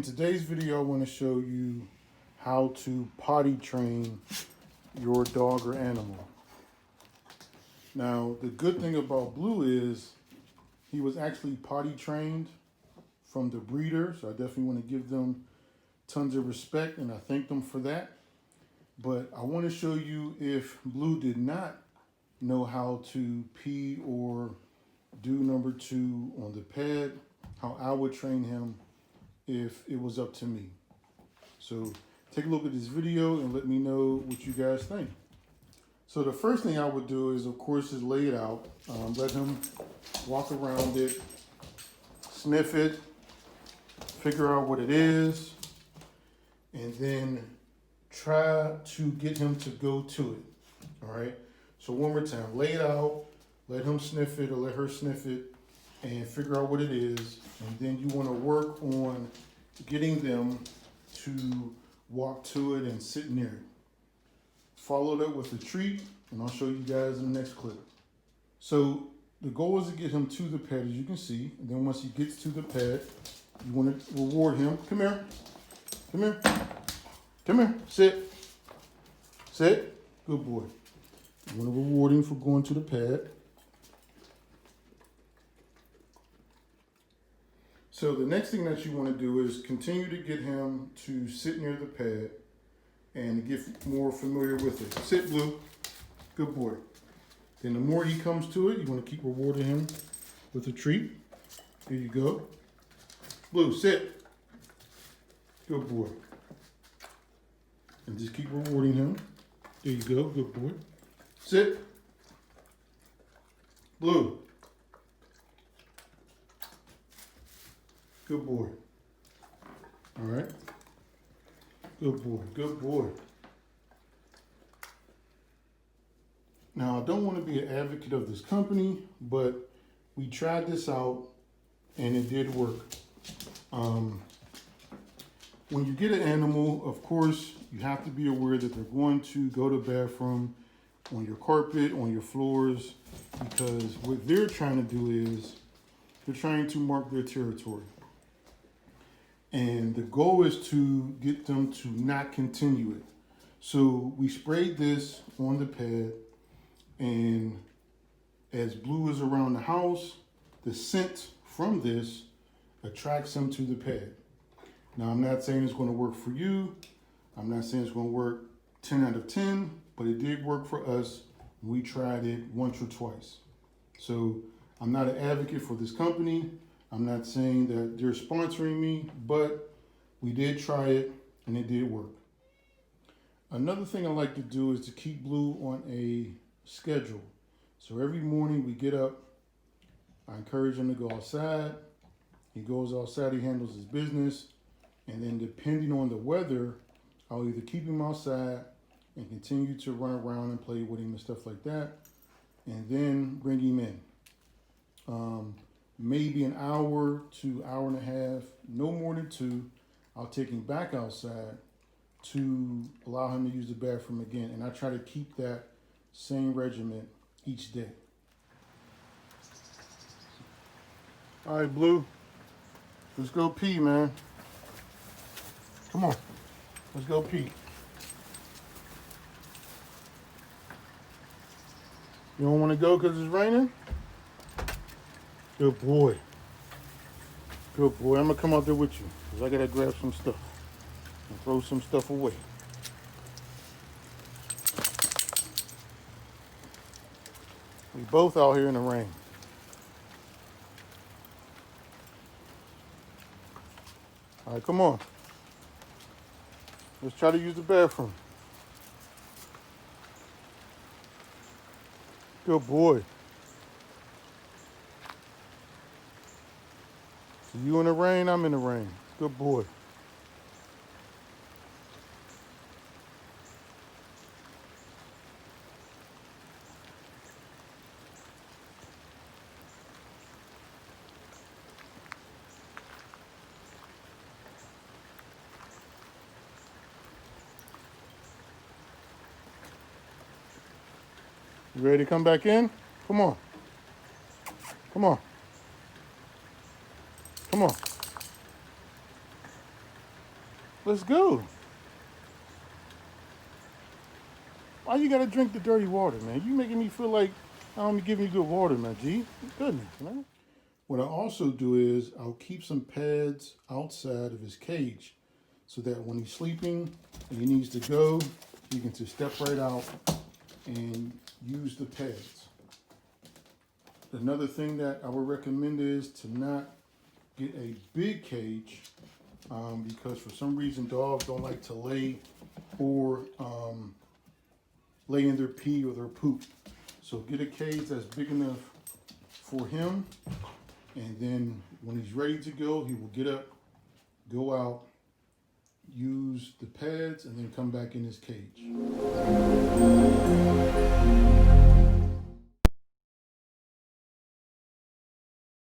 In today's video, I want to show you how to potty train your dog or animal. Now, the good thing about Blue is he was actually potty trained from the breeder, so I definitely want to give them tons of respect and I thank them for that. But I want to show you if Blue did not know how to pee or do number 2 on the pad, how I would train him if it was up to me. So take a look at this video and let me know what you guys think. So the first thing I would do is, of course, is lay it out. Let him walk around it, sniff it, figure out what it is, and then try to get him to go to it. All right. So one more time, lay it out, let him sniff it or let her sniff it, and figure out what it is. And then you want to work on getting them to walk to it and sit near it. Follow that with a treat, and I'll show you guys in the next clip. So the goal is to get him to the pad, as you can see. And then once he gets to the pad, you want to reward him. Come here. Come here. Come here. Sit. Sit. Good boy. You want to reward him for going to the pad. So the next thing that you want to do is continue to get him to sit near the pad and get more familiar with it. Sit, Blue. Good boy. Then the more he comes to it, you want to keep rewarding him with a treat. Here you go. Blue, sit. Good boy. And just keep rewarding him. There you go. Good boy. Sit. Blue. Good boy. All right. Good boy. Good boy. Now, I don't want to be an advocate of this company, but we tried this out and it did work. When you get an animal, of course, you have to be aware that they're going to go to the bathroom on your carpet, on your floors, because what they're trying to do is they're trying to mark their territory. And the goal is to get them to not continue it. So we sprayed this on the pad, and as Blue is around the house, the scent from this attracts him to the pad. Now, I'm not saying it's going to work for you. I'm not saying it's going to work 10 out of 10, but it did work for us. We tried it once or twice. So I'm not an advocate for this company. I'm not saying that they're sponsoring me, but we did try it and it did work. Another thing I like to do is to keep Blue on a schedule. So every morning we get up, I encourage him to go outside. He goes outside, he handles his business. And then depending on the weather, I'll either keep him outside and continue to run around and play with him and stuff like that. And then bring him in. Maybe an hour to hour and a half, no more than 2. I'll take him back outside to allow him to use the bathroom again. And I try to keep that same regimen each day. All right, Blue, let's go pee, man. Come on, let's go pee. You don't want to go because it's raining? Good boy. Good boy. I'm going to come out there with you because I got to grab some stuff and throw some stuff away. We both out here in the rain. All right, come on. Let's try to use the bathroom. Good boy. So you in the rain, I'm in the rain. Good boy. You ready to come back in? Come on. Come on. Come on. Let's go. Why you gotta drink the dirty water, man? You making me feel like I don't be giving you good water, man. G, goodness, man. What I also do is I'll keep some pads outside of his cage, so that when he's sleeping and he needs to go, he can just step right out and use the pads. Another thing that I would recommend is to not get a big cage, because for some reason dogs don't like to lay or lay in their pee or their poop. So get a cage that's big enough for him, and then when he's ready to go, he will get up, go out, use the pads, and then come back in his cage.